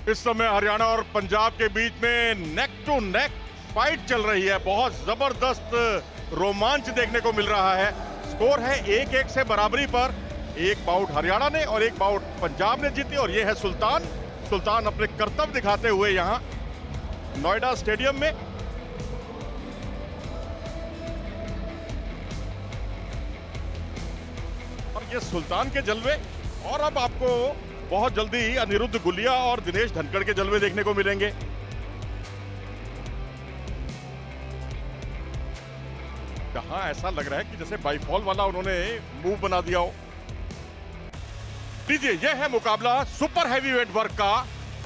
इस समय हरियाणा और पंजाब के बीच में नेक टू नेक फाइट चल रही है। बहुत जबरदस्त रोमांच देखने को मिल रहा है। स्कोर है 1-1 से बराबरी पर। एक बाउट हरियाणा ने और एक बाउट पंजाब ने जीती और ये है सुल्तान। सुल्तान अपने कर्तव्य दिखाते हुए यहां नोएडा स्टेडियम में। और ये सुल्तान के जलवे। और अब आपको बहुत जल्दी अनिरुद्ध गुलिया और दिनेश धनखड़ के जलवे देखने को मिलेंगे। जहां ऐसा लग रहा है कि जैसे बाईफॉल वाला उन्होंने मूव बना दिया हो। लीजिए, यह है मुकाबला सुपर हैवीवेट वर्ग का।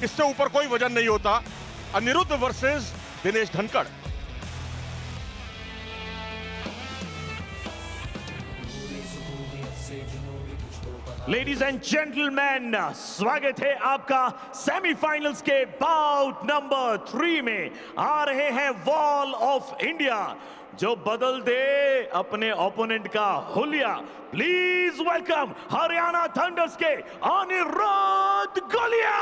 इससे ऊपर कोई वजन नहीं होता। Anirudh versus Dinesh Dhankhar. Ladies and gentleman, स्वागत है आपका सेमीफाइनल्स के बाउट नंबर 3 में। आ रहे हैं वॉल ऑफ इंडिया, जो बदल दे अपने ओपोनेंट का हुलिया। प्लीज वेलकम हरियाणा थंडर्स के अनिरुद्ध गुलिया।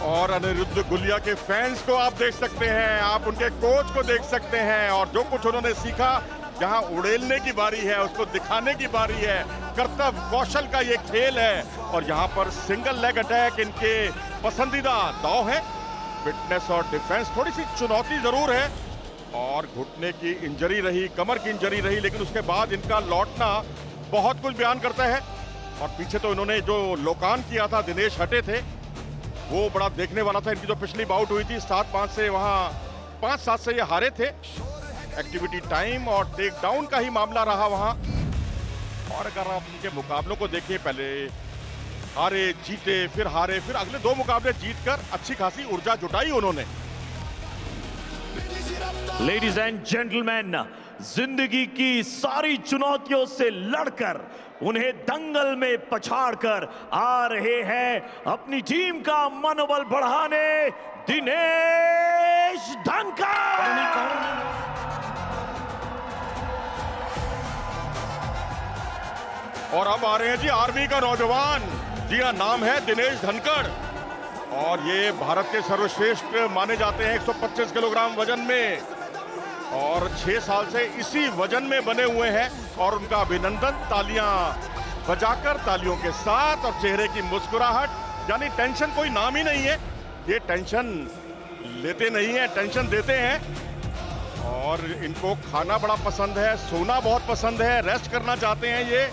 और अनिरुद्ध गुलिया के फैंस को आप देख सकते हैं, आप उनके कोच को देख सकते हैं। और जो कुछ उन्होंने सीखा, जहां उड़ेलने की बारी है उसको दिखाने की बारी है। कर्तव्य कौशल का ये खेल है। और यहां पर सिंगल लेग अटैक इनके पसंदीदा दाव है। फिटनेस और डिफेंस थोड़ी सी चुनौती जरूर है। और घुटने की इंजरी रही, कमर की इंजरी रही, लेकिन उसके बाद इनका लौटना बहुत कुछ बयान करता है। और पीछे तो इन्होंने जो लोकान किया था, दिनेश हटे थे, वो बड़ा देखने वाला था। इनकी जो पिछली बाउट हुई थी 7-5 से, वहां 5-7 से ये हारे थे। एक्टिविटी टाइम और टेक डाउन का ही मामला रहा वहां। और अगर आप इनके मुकाबलों को देखिए, पहले हारे, जीते, फिर हारे, फिर अगले 2 मुकाबले जीतकर अच्छी खासी ऊर्जा जुटाई उन्होंने। लेडीज एंड जेंटलमैन, जिंदगी की सारी चुनौतियों से लड़कर, उन्हें दंगल में पछाड़कर आ रहे हैं अपनी टीम का मनोबल बढ़ाने दिनेश धनखड़। और अब आ रहे हैं जी आर्मी का नौजवान। जी हाँ, नाम है दिनेश धनखड़। और ये भारत के सर्वश्रेष्ठ माने जाते हैं 125 किलोग्राम वजन में। और 6 साल से इसी वजन में बने हुए हैं। और उनका अभिनंदन तालियां बजाकर, तालियों के साथ, और चेहरे की मुस्कुराहट। यानी टेंशन कोई नाम ही नहीं है। ये टेंशन लेते नहीं है, टेंशन देते हैं। और इनको खाना बड़ा पसंद है, सोना बहुत पसंद है, रेस्ट करना चाहते हैं। ये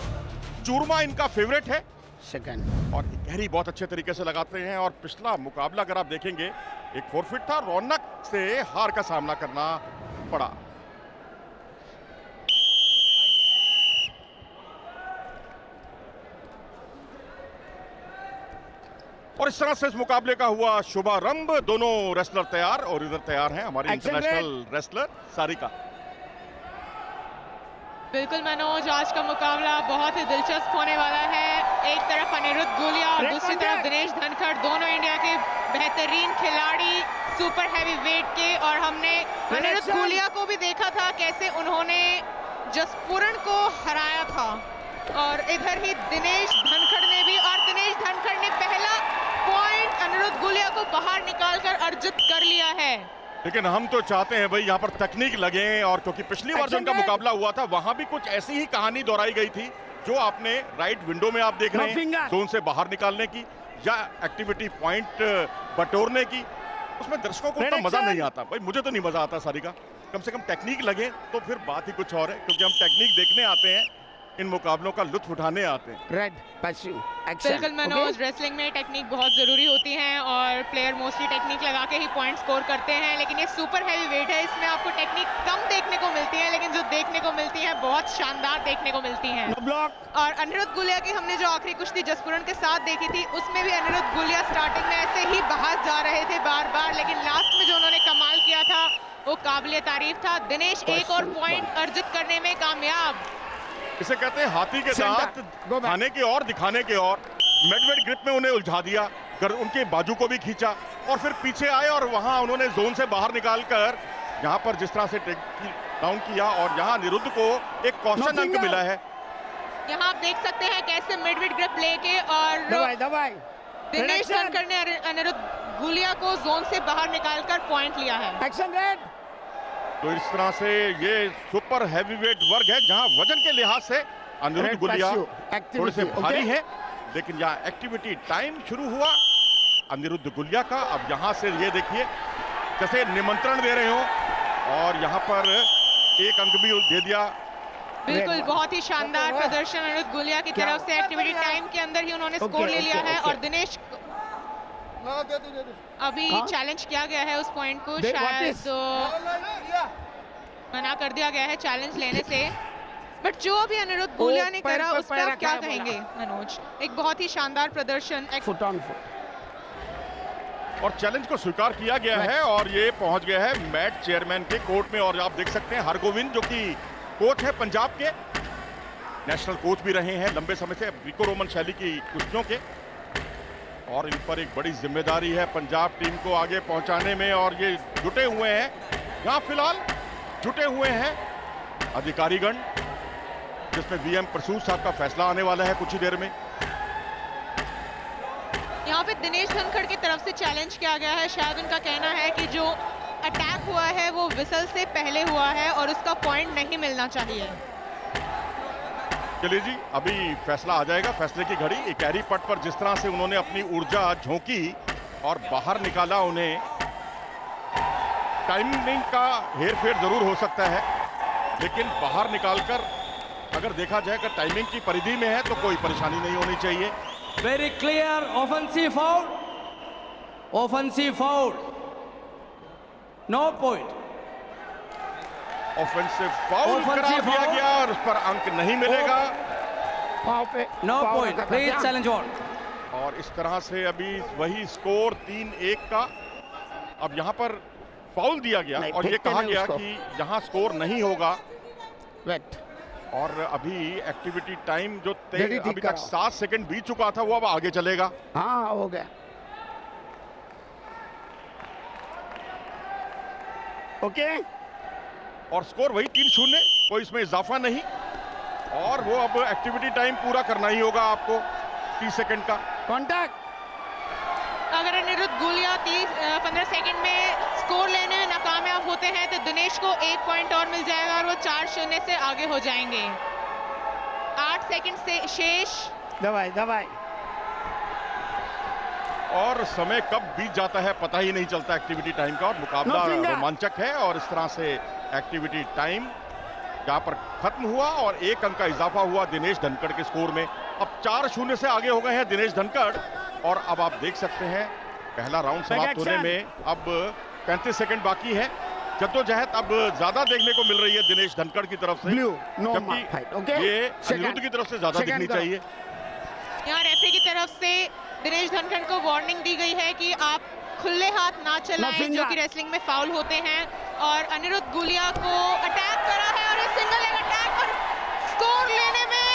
चूरमा इनका फेवरेट है। सेकंड और गहरी बहुत अच्छे तरीके से लगाते हैं। और पिछला मुकाबला अगर आप देखेंगे, एक फोरफिट था, रौनक से हार का सामना करना पड़ा। और इस तरह से इस मुकाबले का हुआ शुभारंभ। दोनों रेसलर तैयार, और इधर तैयार हैं हमारी इंटरनेशनल रेसलर सारिका। बिल्कुल मनोज, आज का मुकाबला बहुत ही दिलचस्प होने वाला है। एक तरफ अनिरुद्ध गुलिया और दूसरी तरफ दिनेश धनखड़, दोनों इंडिया के बेहतरीन खिलाड़ी सुपर हैवी वेट के। और हमने अनिरुद्ध गुलिया को भी देखा था कैसे उन्होंने जसपुरन को हराया था। और इधर ही दिनेश धनखड़ ने भी, और दिनेश धनखड़ ने पहला पॉइंट अनिरुद्ध गुलिया को बाहर निकालकर अर्जित कर लिया है। लेकिन हम तो चाहते हैं भाई यहाँ पर तकनीक लगे। और क्योंकि पिछली बार जो इनका मुकाबला हुआ था, वहां भी कुछ ऐसी ही कहानी दोहराई गई थी, जो आपने राइट विंडो में आप देख रहे हैं, जोन से बाहर निकालने की या एक्टिविटी पॉइंट बटोरने की। उसमें दर्शकों को उतना मजा नहीं आता। भाई मुझे तो नहीं मजा आता सारिका। कम से कम टेक्निक लगे तो फिर बात ही कुछ और है। क्योंकि हम टेक्निक देखने आते हैं, इन मुकाबलों का लुत्फ उठाने आते हैं। रेड पशु एक्शन। बिल्कुल मनोज, रेसलिंग में टेक्निक बहुत जरूरी होती है और प्लेयर मोस्टली टेक्निक लगा के ही पॉइंट स्कोर करते हैं। लेकिन ये सुपर हैवी वेट है, इसमें आपको टेक्निक कम देखने को मिलती है, लेकिन जो देखने को मिलती है बहुत शानदार देखने को मिलती है। और अनिरुद्ध गुलिया की हमने जो आखिरी कुश्ती जसपुरन के साथ देखी थी, उसमें भी अनिरुद्ध गुलिया स्टार्टिंग में ऐसे ही बाहर जा रहे थे बार बार, लेकिन लास्ट में जो उन्होंने कमाल किया था वो काबिले तारीफ था। दिनेश एक और पॉइंट अर्जित करने में कामयाब। इसे कहते हैं हाथी के दांत, खाने के और दिखाने के और। मिडवेट ग्रिप में उन्हें उलझा दिया, उनके बाजू को भी खींचा और फिर पीछे आए और वहां उन्होंने जोन से बाहर निकालकर यहां पर जिस तरह से टेक डाउन किया। और यहां अनिरुद्ध को एक कौशन अंक मिला है। यहाँ आप देख सकते हैं कैसे मिडविड ग्रिप लेके और दबाई दबाई दिनेश Reduction. धनखड़ ने अनिरुद्ध गुलिया को जोन से बाहर निकालकर पॉइंट लिया है। Action red. तो इस तरह से ये सुपर हैवीवेट वर्ग है जहां वजन के लिहाज से अनिरुद्ध Red गुलिया passive थोड़े से activity, भारी okay? है, लेकिन यहाँ एक्टिविटी टाइम शुरू हुआ अनिरुद्ध गुलिया का। अब यहाँ से ये देखिए जैसे निमंत्रण दे रहे हो और यहाँ पर एक अंक भी दे दिया। बिल्कुल, Red बहुत ही शानदार प्रदर्शन अनिरुद्ध गुलिया की तरफ से। एक्टिविटी टाइम के अंदर ही उन्होंने स्कोर ले लिया है और दिनेश अभी चैलेंज किया गया है उस पॉइंट को, शायद मना कर दिया गया है चैलेंज लेने से। बट जो अभी अनिरुद्ध गुलिया ने पैर करा पे उसका पैर आप क्या रखा है कहेंगे मनोज? एक बहुत ही शानदार प्रदर्शन। फुट ऑन फुट और चैलेंज को स्वीकार किया गया है और ये पहुंच गया है मैट चेयरमैन के कोर्ट में। और आप देख सकते हैं हरगोविंद जो कि कोच है पंजाब के, नेशनल कोच भी रहे हैं लंबे समय से ग्रीको रोमन शैली की कुश्तियों के, और इन पर एक बड़ी जिम्मेदारी है पंजाब टीम को आगे पहुंचाने में। और ये जुटे हुए हैं यहाँ फिलहाल जुटे हुए हैं अधिकारीगण, जिसमें वीएम प्रसूत साहब का फैसला आने वाला है कुछ ही देर में। यहाँ पे दिनेश धनखड़ की तरफ से चैलेंज किया गया है। शायद उनका कहना है कि जो अटैक हुआ है वो विसल से पहले हुआ है और उसका पॉइंट नहीं मिलना चाहिए। चलिए जी, अभी फैसला आ जाएगा, फैसले की घड़ी। इकहरी पट पर जिस तरह से उन्होंने अपनी ऊर्जा झोंकी और बाहर निकाला, उन्हें टाइमिंग का हेरफेर जरूर हो सकता है, लेकिन बाहर निकालकर अगर देखा जाए कि टाइमिंग की परिधि में है तो कोई परेशानी नहीं होनी चाहिए। Very clear offensive foul. Offensive foul. No point. Offensive foul करा Offensive दिया foul. गया और उस पर अंक नहीं मिलेगा। पाव पे No पाव point. रखा था Please क्या? challenge on. और इस तरह से अभी वही स्कोर 3-1 का। अब यहाँ पर फाउल दिया गया नहीं, और ये फेंकते कहा नहीं गया उसको। कि यहाँ स्कोर नहीं होगा। वेट और अभी एक्टिविटी टाइम जो Ready ठीक अभी तक कराओ। 7 सेकंड बीत चुका था वो अब आगे चलेगा। हाँ हो गया। ओके और स्कोर वही 3-0, कोई इसमें इजाफा नहीं। और वो अब एक्टिविटी टाइम पूरा करना ही होगा आपको 30 सेकंड का। कॉन्टैक्ट। अगर अनिरुद्ध गुलिया 15 सेकंड में स्कोर लेने में नाकामयाब होते हैं तो दिनेश को 1 पॉइंट और मिल जाएगा और वो 4-0 से आगे हो जाएंगे। 8 सेकंड से शेष। दवाई दवाई और समय कब बीत जाता है पता ही नहीं चलता एक्टिविटी टाइम का। और मुकाबला No finger. रोमांचक है और इस तरह से एक्टिविटी टाइम यहाँ पर खत्म हुआ और 1 अंक का इजाफा हुआ दिनेश धनखड़ के स्कोर में। अब 4-0 से आगे हो गए हैं दिनेश धनखड़। और अब आप देख सकते हैं पहला राउंड समाप्त होने में अब 35 सेकंड बाकी है। जद्दोजहद अब ज्यादा देखने को मिल रही है दिनेश धनखड़ की तरफ से, ब्लू नो जबकि फाइट। ओके ये अनिरुद्ध की तरफ से ज्यादा दिखनी चाहिए। यहाँ रेफरी की तरफ से दिनेश धनखड़ को वार्निंग दी गई है कि आप खुले हाथ ना चलाएं, finger. जो कि रेसलिंग में फाउल होते हैं। और अनिरुद्ध गुलिया को अटैक करा है और ये सिंगल लेग अटैक और स्कोर लेने में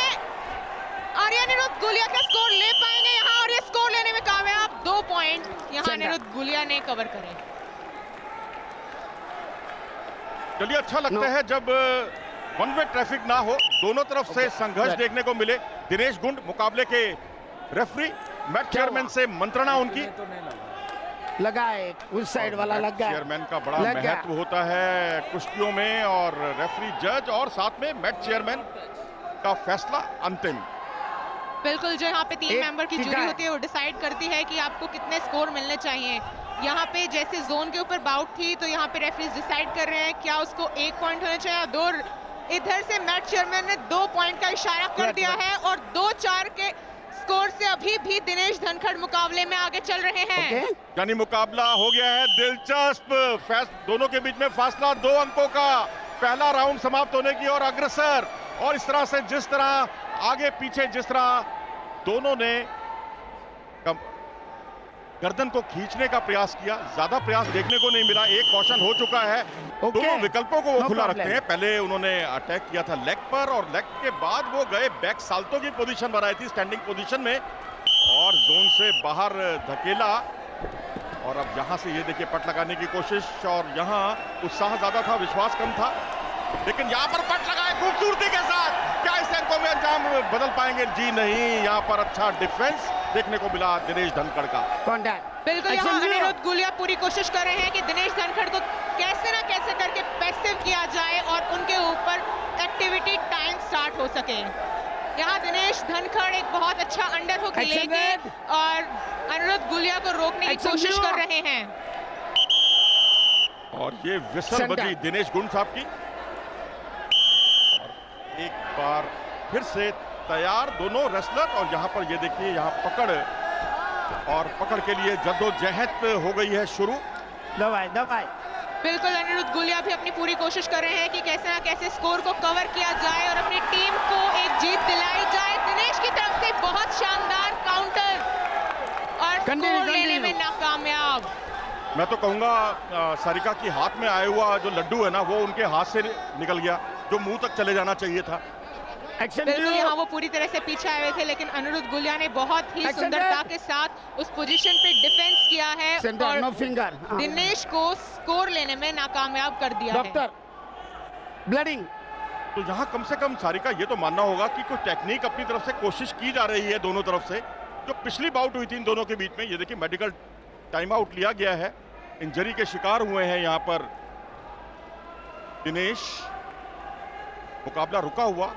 और ये अनिरुद्ध गुलिया का स्कोर ले पाएंगे यहाँ और ये स्कोर लेने में कामयाब। 2 पॉइंट यहाँ अनिरुद्ध गुलिया ने कवर करे। चलिए, अच्छा लगता है जब वन वे ट्रैफिक ना हो, दोनों तरफ से संघर्ष देखने को मिले। दिनेश गुंड मुकाबले के रेफरी, मैच चेयरमैन से मंत्रणा उनकी लगा है, उस साइड वाला लग गया। चेयरमैन का बड़ा लग गया। महत्व होता है कुश्तियों में और रेफरी जज और साथ में मैच चेयरमैन का फैसला अंतिम। बिल्कुल, जो यहाँ पे 3 एक मेंबर की टीका जूरी है। होती है वो डिसाइड करती है कि आपको कितने स्कोर मिलने चाहिए। यहाँ पे जैसे जोन के ऊपर बाउट थी तो यहाँ पे रेफरीज डिसाइड कर रहे हैं क्या उसको 1 पॉइंट होना चाहिए और 2। इधर से मैच चेयरमैन ने 2 पॉइंट का इशारा कर दिया है और 2-4 के स्कोर से अभी भी दिनेश धनखड़ मुकाबले में आगे चल रहे हैं। ओके यानी मुकाबला हो गया है दिलचस्प। दोनों के बीच में फासला 2 अंकों का। पहला राउंड समाप्त होने की ओर अग्रसर। और इस तरह से जिस तरह आगे पीछे जिस तरह दोनों ने गर्दन को खींचने का प्रयास किया, ज्यादा प्रयास देखने को नहीं मिला। एक कॉशन हो चुका है। ओके। दोनों विकल्पों को वो नो खुला प्रॉब्लम। रखते हैं। पहले उन्होंने अटैक किया था लेग पर और लेग के बाद वो गए बैक साल्टो की पोजीशन बनाई थी स्टैंडिंग पोजीशन में और जोन से बाहर धकेला। और अब यहां से ये देखिए पट लगाने की कोशिश और यहां उत्साह ज्यादा था, विश्वास कम था। लेकिन यहाँ पर पट लगाए खूबसूरती के साथ, क्या इस अंकों में अंजाम बदल पाएंगे? जी नहीं, यहाँ पर अच्छा डिफेंस देखने को मिला दिनेश धनखड़ का। कॉन्टैक्ट बिल्कुल, यहाँ अनिरुद्ध गुलिया पूरी कोशिश कर रहे हैं कि दिनेश धनखड़ को कैसे ना कैसे करके पैसिव किया जाए और उनके ऊपर एक्टिविटी टाइम स्टार्ट हो सके। यहाँ दिनेश धनखड़ एक बहुत अच्छा अंडर हुक लेके और अनिरुद्ध गुलिया को रोकने की कोशिश कर रहे हैं। और ये विसल बजी दिनेश गुंड साहब की। एक बार फिर से तैयार दोनों रेसलर, और यहाँ पर ये देखिए, यहाँ पकड़ के लिए जद्दोजहद हो गई है शुरू। दबाए बिल्कुल, अनिरुद्ध गुलिया भी अपनी पूरी कोशिश कर रहे हैं कि कैसे ना कैसे स्कोर को कवर किया जाए और अपनी टीम को एक जीत दिलाई जाए। दिनेश की तरफ से बहुत शानदार काउंटर और स्कोर लेने में नाकामयाब। मैं तो कहूंगा सारिका की हाथ में आया हुआ जो लड्डू है ना, वो उनके हाथ से निकल गया, जो मुंह तक चले जाना चाहिए था। बिल्कुल, यहाँ वो पूरी तरह से पीछे आए हुए थे, लेकिन अनिरुद्ध गुलिया ने बहुत ही सुंदरता के साथ उस पोजीशन पे डिफेंस किया है और दिनेश को स्कोर लेने में नाकामयाब कर दिया है। ब्लडिंग। तो यहाँ कम से कम सारिका ये तो मानना होगा कि कुछ टेक्निक अपनी तरफ से कोशिश की जा रही है दोनों तरफ से। जो पिछली बाउट हुई थी इन दोनों के बीच में, ये देखिए मेडिकल टाइम आउट लिया गया है, इंजरी के शिकार हुए हैं यहाँ पर दिनेश। मुकाबला रुका हुआ।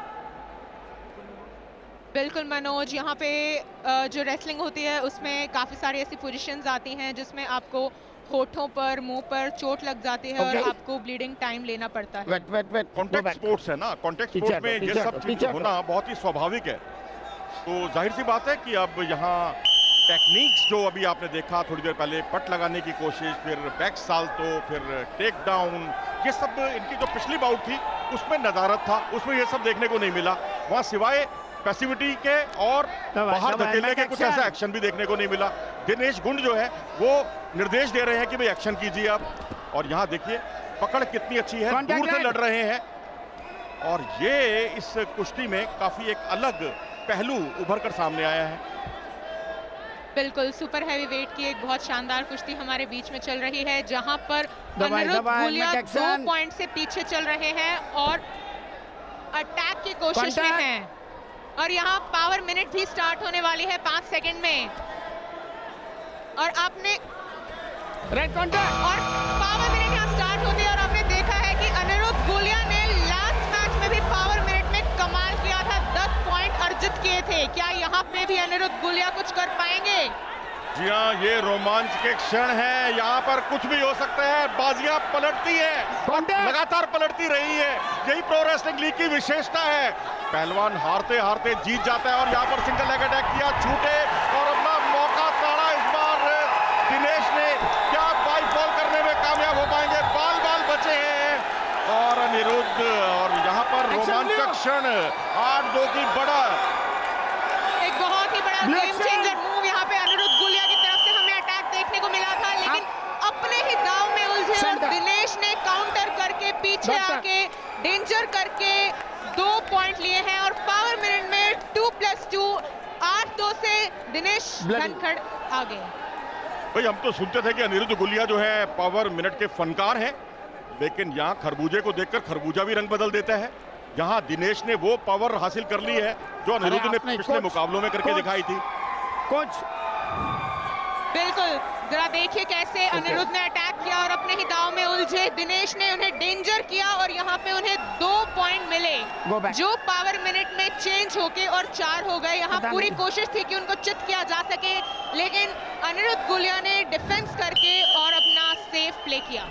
बिल्कुल मनोज, यहाँ पे जो रेसलिंग होती है उसमें काफी सारी ऐसी पोजीशंस आती हैं जिसमें आपको होठों पर, मुंह पर चोट लग जाती है और आपको ब्लीडिंग टाइम लेना पड़ता है। कॉन्टेक्ट स्पोर्ट्स है ना, कॉन्टेक्ट स्पोर्ट्स में ये सब चीजें होना बहुत ही स्वाभाविक है। तो जाहिर सी बात है कि अब यहाँ टेक्निक्स जो अभी आपने देखा थोड़ी देर पहले, पट लगाने की कोशिश, फिर बैक साल्तो, फिर टेक डाउन, ये सब इनकी जो पिछली बाउट थी उसमें नजारत था, उसमें ये सब देखने को नहीं मिला। वहाँ सिवाय पैसिविटी के और बाहर धकेलने के कुछ ऐसा एक्शन भी देखने को नहीं मिला। दिनेश गुंड जो है वो निर्देश दे रहे हैं कि भाई एक्शन कीजिए आप। और यहाँ देखिए पकड़ कितनी अच्छी है, दूर से लड़ रहे हैं। और ये इस कुश्ती में काफी एक अलग पहलू उभर कर सामने आया है। बिल्कुल, सुपर हैवी वेट की एक बहुत शानदार कुश्ती हमारे बीच में चल रही है, जहां पर अनिरुद्ध गुलिया 2 पॉइंट से पीछे चल रहे हैं और अटैक की कोशिश में हैं। और यहाँ पावर मिनट भी स्टार्ट होने वाली है 5 सेकंड में। और आपने और पावर मिनट यहाँ स्टार्ट होते हैं और आपने देखा है कि अनिरुद्ध गुलिया ने लास्ट मैच में भी पावर मिनट में कमाल किया था, 10 पॉइंट अर्जित किए थे। क्या यहाँ पे भी अनिरुद्ध गुलिया कुछ कर पाएंगे? जी हाँ, ये रोमांच के क्षण है, यहाँ पर कुछ भी हो सकता है। बाजियां पलटती है, लगातार पलटती रही है, यही प्रो रेसलिंग लीग की विशेषता है। पहलवान हारते हारते जीत जाता है और यहाँ पर सिंगल लेग अटैक किया, छूटे और अपना मौका ताड़ा इस बार दिनेश ने। क्या बाई फॉल करने में कामयाब हो पाएंगे? बाल बाल बचे हैं और अनिरुद्ध, और यहाँ पर रोमांचक क्षण 8-2 की बढ़त। एक बहुत ही बड़ा गेम चेंजर मूव यहाँ पे अनिरुद्ध गुलिया की तरफ से हमें अटैक देखने को मिला था, लेकिन अपने ही दांव में उलझे और दिनेश ने काउंटर करके पीछे आके डेंजर करके 2 पॉइंट लिए हैं और पावर मिनट में 2+2 8-2 से दिनेश धनखड़ आगे। भाई हम तो सुनते थे कि अनिरुद्ध गुलिया जो है पावर मिनट के फनकार हैं, लेकिन यहाँ खरबूजे को देखकर खरबूजा भी रंग बदल देता है। यहाँ दिनेश ने वो पावर हासिल कर ली है जो अनिरुद्ध ने पिछले मुकाबलों में करके दिखाई थी। बिल्कुल, जरा देखिए कैसे अनिरुद्ध ने अटैक किया और अपने ही दांव में उलझे। दिनेश ने उन्हें डेंजर किया और यहाँ पे उन्हें 2 पॉइंट मिले जो पावर मिनट में चेंज होके और 4 हो गए। यहाँ पूरी कोशिश थी कि उनको चित किया जा सके, लेकिन अनिरुद्ध गुलिया ने डिफेंस करके और अपना सेफ प्ले किया।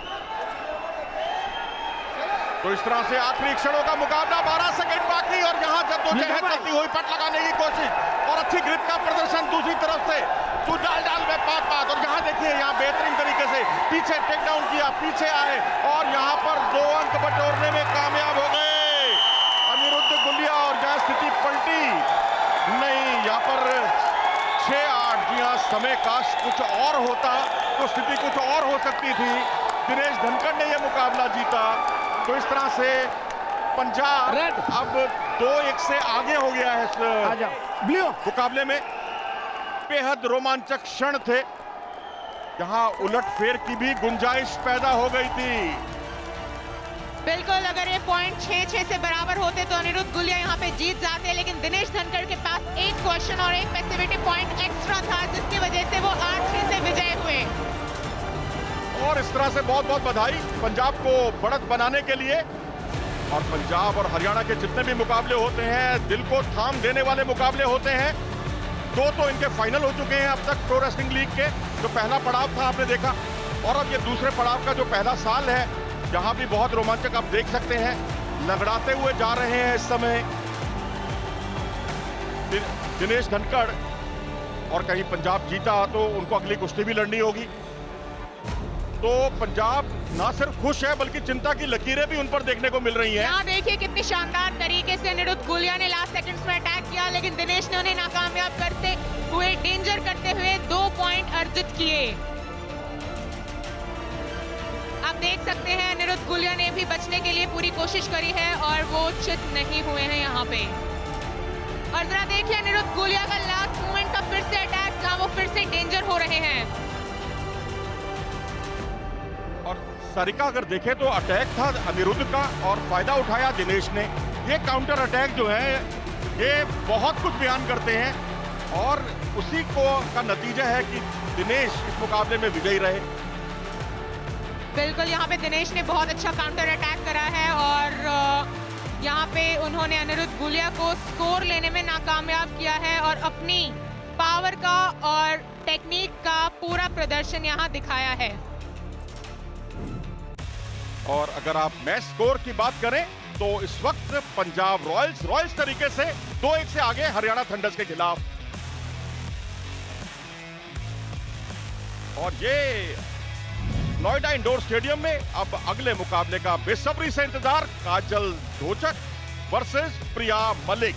तो इस तरह से आखिरी क्षणों का मुकाबला, 12 सेकंड बाकी और यहाँ जद्दोजहद चलती हुई पट लगाने की कोशिश और अच्छी ग्रिप का प्रदर्शन दूसरी तरफ से डाल में पात और यहाँ देखिए यहाँ बेहतरीन तरीके से पीछे टेक डाउन किया, पीछे आए और यहाँ पर 2 अंक बटोरने में कामयाब हो गए अनिरुद्ध गुलिया। और यहाँ स्थिति पलटी नहीं, यहाँ पर 6-8, जी हाँ, समय काश कुछ और होता तो स्थिति कुछ और हो सकती थी। दिनेश धनखड़ ने यह मुकाबला जीता। तो इस तरह से पंजाब अब 2-1 से आगे हो गया है इस मुकाबले में। बेहद रोमांचक क्षण थे, जहां उलटफेर की भी गुंजाइश पैदा हो गई थी। बिल्कुल, अगर ये पॉइंट 6-6 से बराबर होते तो अनिरुद्ध गुलिया यहाँ पे जीत जाते, लेकिन दिनेश धनखड़ के पास एक क्वेश्चन और एक पैसिविटी पॉइंट एक्स्ट्रा था, जिसकी वजह से वो 8-6 से विजय हुए। और इस तरह से बहुत बहुत बधाई पंजाब को बढ़त बनाने के लिए। और पंजाब और हरियाणा के जितने भी मुकाबले होते हैं, दिल को थाम देने वाले मुकाबले होते हैं। दो तो इनके फाइनल हो चुके हैं अब तक प्रो रेसलिंग लीग के। जो पहला पड़ाव था आपने देखा, और अब ये दूसरे पड़ाव का जो पहला साल है, जहां भी बहुत रोमांचक आप देख सकते हैं, लगड़ाते हुए जा रहे हैं इस समय दिनेश धनखड़। और कहीं पंजाब जीता तो उनको अगली कुश्ती भी लड़नी होगी। तो पंजाब ना सिर्फ खुश है, बल्कि चिंता की लकीरें भी उन पर देखने को मिल रही हैं। यहाँ देखिए कितनी शानदार तरीके से अनिरुद्ध गुलिया ने लास्ट सेकंड्स में अटैक किया, लेकिन दिनेश ने उन्हें नाकामयाब करते हुए, डेंजर करते हुए 2 पॉइंट अर्जित किए। आप देख सकते हैं अनिरुद्ध गुलिया ने भी बचने के लिए पूरी कोशिश करी है और वो चित नहीं हुए हैं यहाँ पे। और जरा देखिए अनिरुद्ध गुलिया का लास्ट मोमेंट का फिर से अटैक, जहाँ वो फिर से डेंजर हो रहे हैं। और सरिका अगर देखें तो अटैक था अनिरुद्ध का और फायदा उठाया दिनेश ने। ये काउंटर अटैक जो है, ये बहुत कुछ बयान करते हैं और उसी को का नतीजा है कि दिनेश इस मुकाबले में विजयी रहे। बिल्कुल, यहाँ पे दिनेश ने बहुत अच्छा काउंटर अटैक करा है और यहाँ पे उन्होंने अनिरुद्ध गुलिया को स्कोर लेने में नाकामयाब किया है और अपनी पावर का और टेक्निक का पूरा प्रदर्शन यहाँ दिखाया है। और अगर आप मैच स्कोर की बात करें तो इस वक्त पंजाब रॉयल्स तरीके से 2-1 से आगे हरियाणा थंडर्स के खिलाफ। और ये नोएडा इंडोर स्टेडियम में अब अगले मुकाबले का बेसब्री से इंतजार। काजल ढोचक वर्सेस प्रिया मलिक।